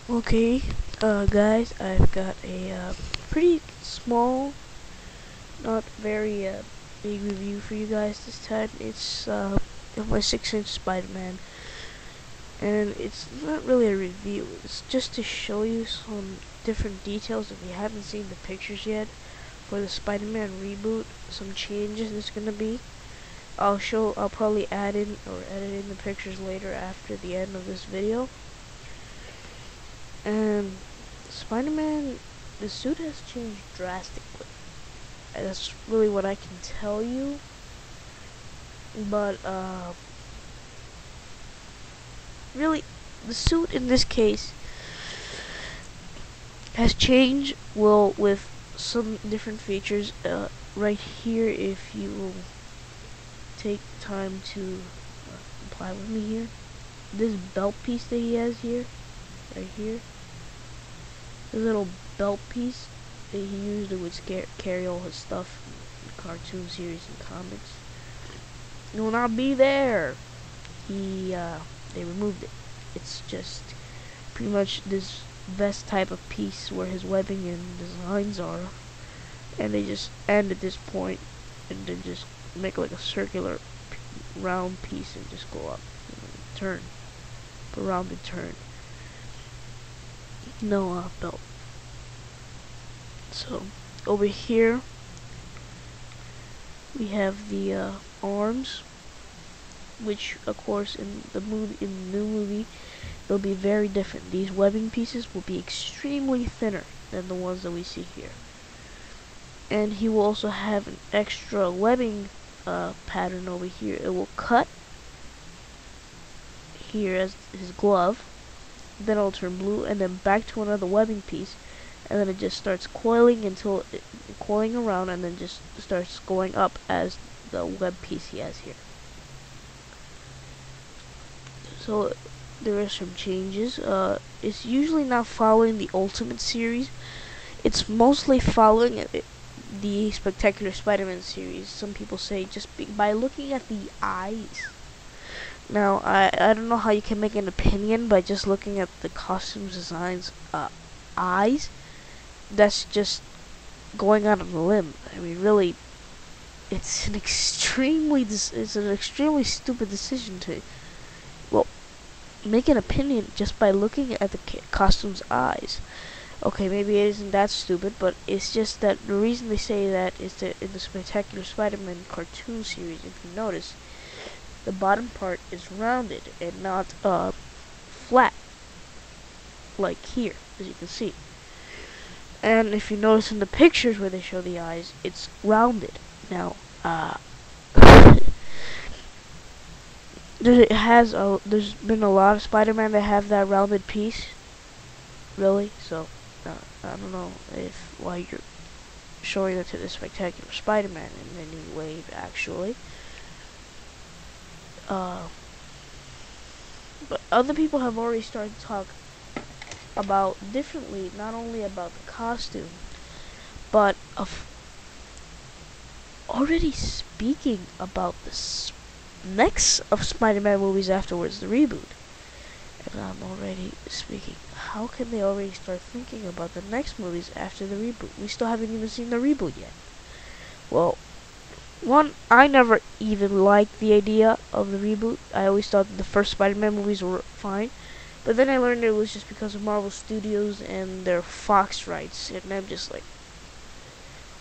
Okay, guys, I've got a pretty small, not very big review for you guys this time. It's of my 6-inch Spider-Man, and it's not really a review. It's just to show you some different details if you haven't seen the pictures yet for the Spider-Man reboot. Some changes there's gonna be. I'll probably add in or edit in the pictures later after the end of this video. And Spider-Man, the suit has changed drastically. And that's really what I can tell you. But, really, the suit in this case has changed, well, with some different features. Right here, if you will take time to apply with me here, this belt piece that he has here, right here, the little belt piece that he used to carry all his stuff in the cartoon series and comics, it will not be there. They removed it. It's just pretty much this vest type of piece where his webbing and designs are, and they just end at this point and then just make like a circular round piece and just go up and turn, a rounded turn. No belt. So over here we have the arms, which of course in the new movie they'll be very different. These webbing pieces will be extremely thinner than the ones that we see here, and he will also have an extra webbing pattern over here. It will cut here as his glove, then it'll turn blue, and then back to another webbing piece, and then it just starts coiling coiling around, and then just starts going up as the web piece he has here. So there are some changes. It's usually not following the Ultimate series. It's mostly following the Spectacular Spider-Man series. Some people say just by looking at the eyes. Now, I don't know how you can make an opinion by just looking at the costume designs eyes. That's just going out on a limb. I mean, really, it's an extremely stupid decision to, well, make an opinion just by looking at the costume's eyes. Okay, maybe it isn't that stupid, but it's just that the reason they say that is that in the Spectacular Spider-Man cartoon series, if you notice, the bottom part is rounded and not flat, like here, as you can see. And if you notice in the pictures where they show the eyes, it's rounded. Now, there's been a lot of Spider-Man that have that rounded piece, really. So I don't know why you're showing it to the Spectacular Spider-Man in any way, actually. But other people have already started to talk about differently, not only about the costume, but of already speaking about the next of Spider-Man movies afterwards, the reboot. And I'm already speaking, how can they already start thinking about the next movies after the reboot? We still haven't even seen the reboot yet. Well, one, I never even liked the idea of the reboot. I always thought that the first Spider-Man movies were fine. But then I learned it was just because of Marvel Studios and their Fox rights. And I'm just like,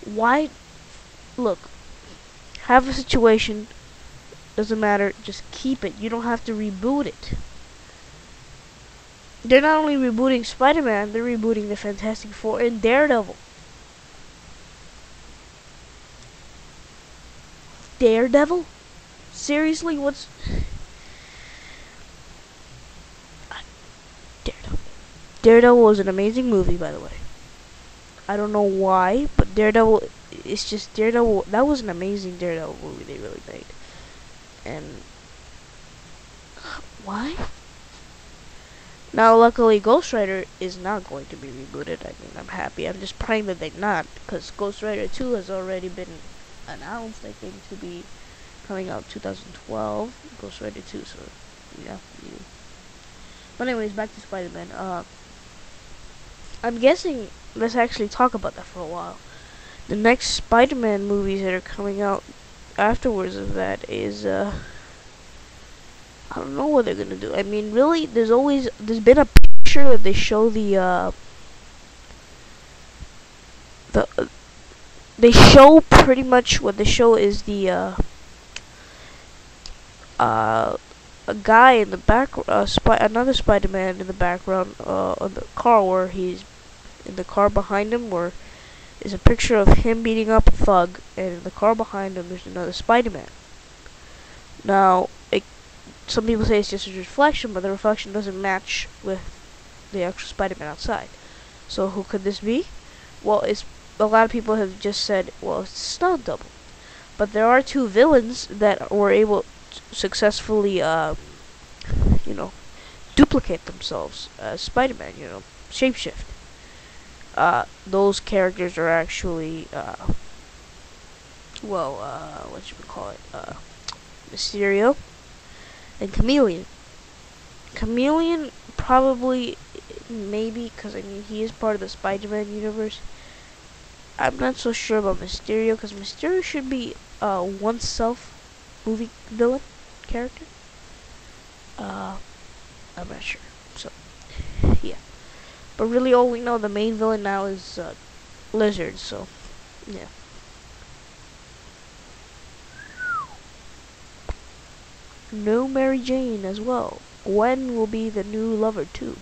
why? Look, have a situation, doesn't matter, just keep it. You don't have to reboot it. They're not only rebooting Spider-Man, they're rebooting the Fantastic Four and Daredevil. Daredevil? Seriously, what's... Daredevil was an amazing movie, by the way. I don't know why, but Daredevil, it's just Daredevil, that was an amazing Daredevil movie they really made. And why? Now, luckily, Ghost Rider is not going to be rebooted. I mean, I'm happy. I'm just praying that they're not, because Ghost Rider 2 has already been announced, I think, to be coming out 2012. Ghost Rider 2, so, yeah. But anyways, back to Spider-Man. I'm guessing, let's actually talk about that for a while. The next Spider-Man movies that are coming out afterwards of that is, I don't know what they're gonna do. I mean, really, there's been a picture that they show they show pretty much what they show is a guy in the back, another Spider-Man in the background, on the car, where he's in the car behind him, where is a picture of him beating up a thug, and in the car behind him there's another Spider-Man. Now, some people say it's just a reflection, but the reflection doesn't match with the actual Spider-Man outside. So who could this be? Well, it's a lot of people have just said, well, it's stunt double. But there are two villains that were able to successfully, duplicate themselves as Spider-Man, shapeshift. Those characters are actually, what should we call it? Mysterio and Chameleon. Chameleon probably, maybe, because I mean he is part of the Spider-Man universe. I'm not so sure about Mysterio, because Mysterio should be one movie villain character. I'm not sure. So yeah, but really all we know, the main villain now is Lizard. So yeah. No Mary Jane as well. Gwen will be the new lover too.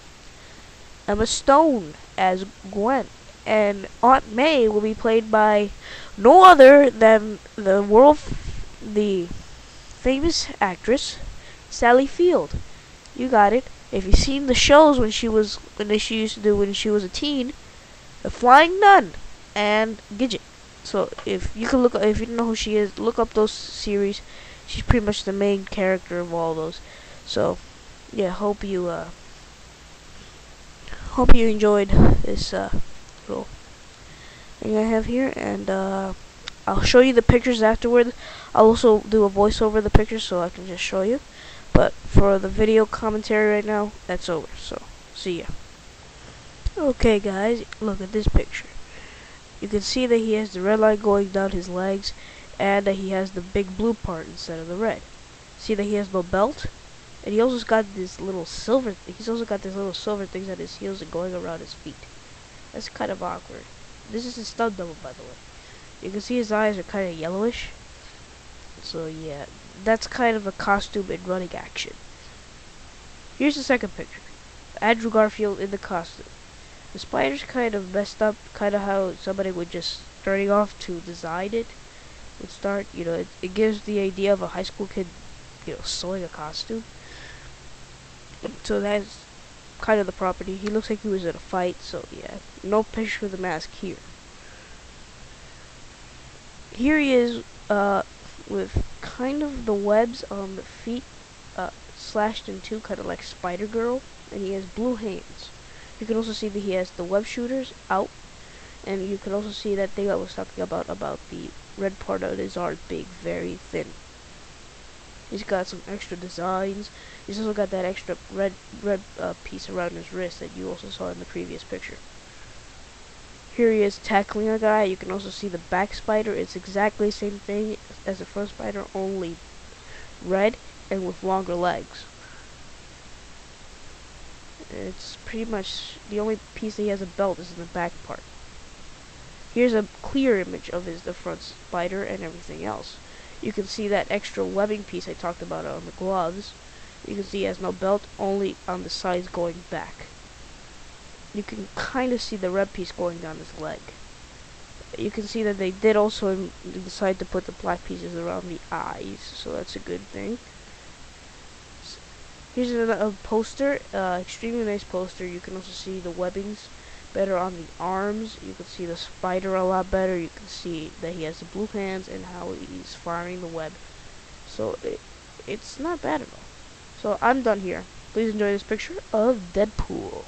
Emma Stone as Gwen, and Aunt May will be played by no other than the famous actress Sally Field. You got it. If you've seen the shows when she used to do when she was a teen, The Flying Nun and Gidget. So if you don't know who she is, look up those series. She's pretty much the main character of all those. So yeah, hope you enjoyed this little thing I have here, and I'll show you the pictures afterward. I'll also do a voiceover of the pictures so I can just show you. But for the video commentary right now, that's over. So see ya. Okay guys, look at this picture. You can see that he has the red line going down his legs, and that he has the big blue part instead of the red. See that he has no belt, and he also got this little silver. He's also got this little silver things at his heels and going around his feet. That's kind of awkward. This is a stunt double, by the way. You can see his eyes are kind of yellowish. So yeah, that's kind of a costume in running action. Here's the second picture. Andrew Garfield in the costume. The spider's kind of messed up, kind of how somebody would just starting off to design it would start. It gives the idea of a high school kid, sewing a costume. So that's kind of the property. He looks like he was in a fight, so yeah, no picture of the mask here. Here he is, with kind of the webs on the feet, slashed in two, kind of like Spider-Girl, and he has blue hands. You can also see that he has the web shooters out, and you can also see that thing I was talking about the red part of his arm being very thin. He's got some extra designs. He's also got that extra red piece around his wrist that you also saw in the previous picture. Here he is tackling a guy. You can also see the back spider. It's exactly the same thing as the front spider, only red and with longer legs. It's pretty much the only piece that he has a belt is in the back part. Here's a clear image of the front spider and everything else. You can see that extra webbing piece I talked about on the gloves. You can see he has no belt, only on the sides going back. You can kind of see the red piece going down his leg. You can see that they did also decide to put the black pieces around the eyes, so that's a good thing. Here's a poster, extremely nice poster. You can also see the webbings better on the arms. You can see the spider a lot better. You can see that he has the blue hands and how he's firing the web. So it's not bad at all. So I'm done here. Please enjoy this picture of Deadpool.